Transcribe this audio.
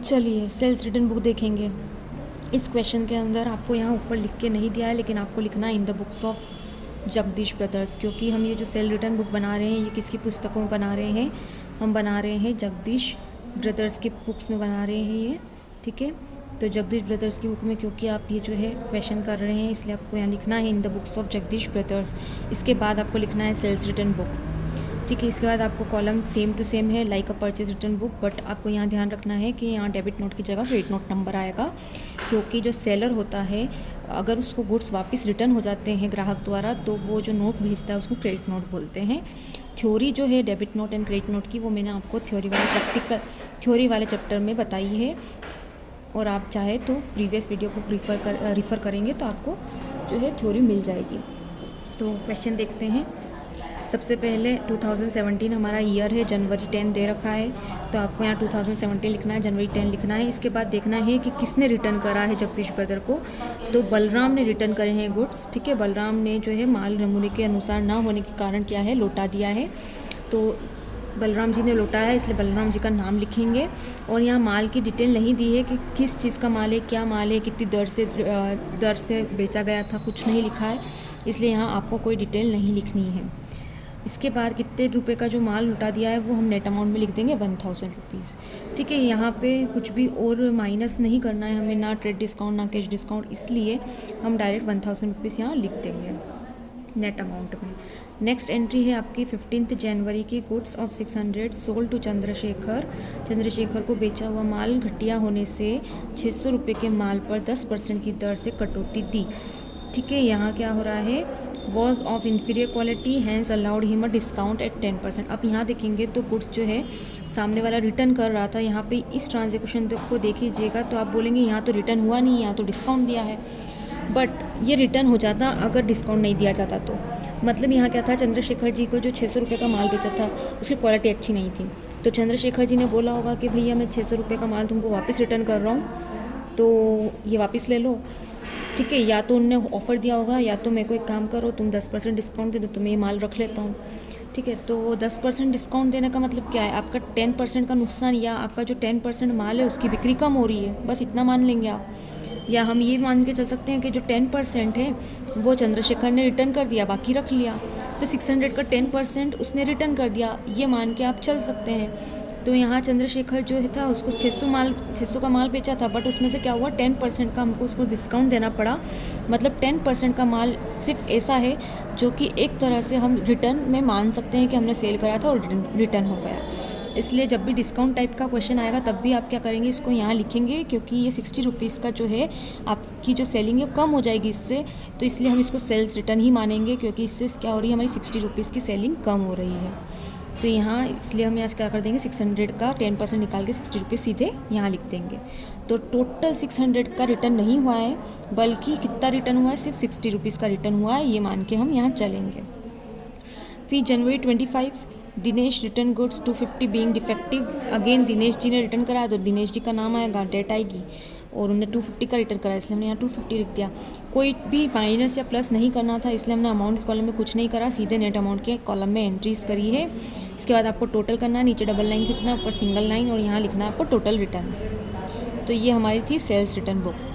चलिए sales return book देखेंगे। इस क्वेश्चन के अंदर आपको यहाँ ऊपर लिख के नहीं दिया है, लेकिन आपको लिखना है in the books of Jagdish brothers, क्योंकि हम ये जो सेल रिटर्न बुक बना रहे हैं ये किसकी पुस्तकों में बना रहे हैं, हम बना रहे हैं जगदीश ब्रदर्स की बुक्स में बना रहे हैं ये। ठीक है, तो जगदीश ब्रदर्स की बुक में क्योंकि आप ये जो है क्वेश्चन कर रहे हैं, इसलिए आपको यहाँ लिखना है in the books of Jagdish brothers. इसके बाद आपको लिखना है सेल्स रिटर्न बुक। ठीक है, इसके बाद आपको कॉलम सेम टू सेम है like a purchase return book, but आपको यहाँ ध्यान रखना है कि यहाँ डेबिट नोट की जगह क्रेडिट नोट नंबर आएगा, क्योंकि जो सेलर होता है अगर उसको गुड्स वापस रिटर्न हो जाते हैं ग्राहक द्वारा, तो वो जो नोट भेजता है उसको क्रेडिट नोट बोलते हैं। थ्योरी जो है debit note and credit note की, वो मैंने आपको थ्योरी वाले चैप्टर में बताई है, और आप चाहे तो प्रीवियस वीडियो को रिफ़र करेंगे तो आपको जो है थ्योरी मिल जाएगी। तो क्वेश्चन देखते हैं। सबसे पहले 2017 हमारा ईयर है, जनवरी 10 दे रखा है, तो आपको यहाँ 2017 लिखना है, जनवरी 10 लिखना है। इसके बाद देखना है कि किसने रिटर्न करा है जगदीश ब्रदर को, तो बलराम ने रिटर्न करे हैं गुड्स। ठीक है, बलराम ने जो है माल नमूने के अनुसार ना होने के कारण क्या है, लौटा दिया है, तो बलराम जी ने लौटाया है, इसलिए बलराम जी का नाम लिखेंगे। और यहाँ माल की डिटेल नहीं दी है कि किस चीज़ का माल है, क्या माल है, कितनी दर से बेचा गया था, कुछ नहीं लिखा है, इसलिए यहाँ आपको कोई डिटेल नहीं लिखनी है। इसके बाद कितने रुपए का जो माल लुटा दिया है वो हम नेट अमाउंट में लिख देंगे 1000 रुपीज़। ठीक है, यहाँ पे कुछ भी और माइनस नहीं करना है हमें, ना ट्रेड डिस्काउंट ना कैश डिस्काउंट, इसलिए हम डायरेक्ट 1000 रुपीज़ यहाँ लिख देंगे नेट अमाउंट में। नेक्स्ट एंट्री है आपकी 15 जनवरी की, goods of 600 sold to Chandrashekhar को बेचा हुआ माल घटिया होने से 600 रुपये के माल पर 10% की दर से कटौती दी। ठीक है, यहाँ क्या हो रहा है, was of inferior quality hence allowed him a discount at 10%। अब यहाँ देखेंगे तो गुड्स जो है सामने वाला रिटर्न कर रहा था, यहाँ पे इस ट्रांजेक्शन को देखिएगा तो आप बोलेंगे यहाँ तो रिटर्न हुआ नहीं, यहाँ तो डिस्काउंट दिया है, बट ये रिटर्न हो जाता अगर डिस्काउंट नहीं दिया जाता तो। मतलब यहाँ क्या था, चंद्रशेखर जी को जो 600 रुपये का माल बेचा था उसकी क्वालिटी अच्छी नहीं थी, तो चंद्रशेखर जी ने बोला होगा कि भैया मैं 600 रुपये का माल तुमको वापस रिटर्न कर रहा हूँ, तो ये वापस ले लो। ठीक है, या तो उनने ऑफ़र दिया होगा, या तो मेरे को एक काम करो तुम 10% डिस्काउंट दे दो तो मैं ये माल रख लेता हूँ। ठीक है, तो 10% डिस्काउंट देने का मतलब क्या है, आपका 10% का नुकसान या आपका जो 10% माल है उसकी बिक्री कम हो रही है, बस इतना मान लेंगे आप। या हम ये मान के चल सकते हैं कि जो 10% है वो चंद्रशेखर ने रिटर्न कर दिया, बाकी रख लिया, तो 600 का 10% उसने रिटर्न कर दिया, ये मान के आप चल सकते हैं। तो यहाँ चंद्रशेखर जो था उसको 600 का माल बेचा था, बट उसमें से क्या हुआ 10% का हमको उसको डिस्काउंट देना पड़ा। मतलब 10% का माल सिर्फ ऐसा है जो कि एक तरह से हम रिटर्न में मान सकते हैं कि हमने सेल करा था और रिटर्न हो गया। इसलिए जब भी डिस्काउंट टाइप का क्वेश्चन आएगा तब भी आप क्या करेंगे, इसको यहाँ लिखेंगे, क्योंकि ये 60 रुपीज़ का जो है आपकी जो सेलिंग है कम हो जाएगी इससे, तो इसलिए हम इसको सेल्स रिटर्न ही मानेंगे, क्योंकि इससे क्या हो रही है, हमारी 60 रुपीज़ की सेलिंग कम हो रही है। तो यहाँ इसलिए हम यहाँ क्या कर देंगे, 600 का 10% निकाल के 60 रुपीज़ सीधे यहाँ लिख देंगे। तो टोटल 600 का रिटर्न नहीं हुआ है, बल्कि कितना रिटर्न हुआ है, सिर्फ 60 रुपीज़ का रिटर्न हुआ है, ये मान के हम यहाँ चलेंगे। फिर जनवरी 25 Dinesh return goods 250 being defective. Again Dinesh ji ने रिटर्न कराया तो दिनेश जी का नाम आएगा, डेट आएगी, और उन्होंने 250 का रिटर्न करा, इसलिए हमने यहाँ 250 लिख दिया। कोई भी माइनस या प्लस नहीं करना था, इसलिए हमने अमाउंट के कॉलम में कुछ नहीं करा, सीधे नेट अमाउंट के कॉलम में एंट्रीज करी है। इसके बाद आपको टोटल करना है, नीचे डबल लाइन खींचना है, ऊपर सिंगल लाइन, और यहाँ लिखना है आपको टोटल रिटर्न्स। तो ये हमारी थी सेल्स रिटर्न बुक।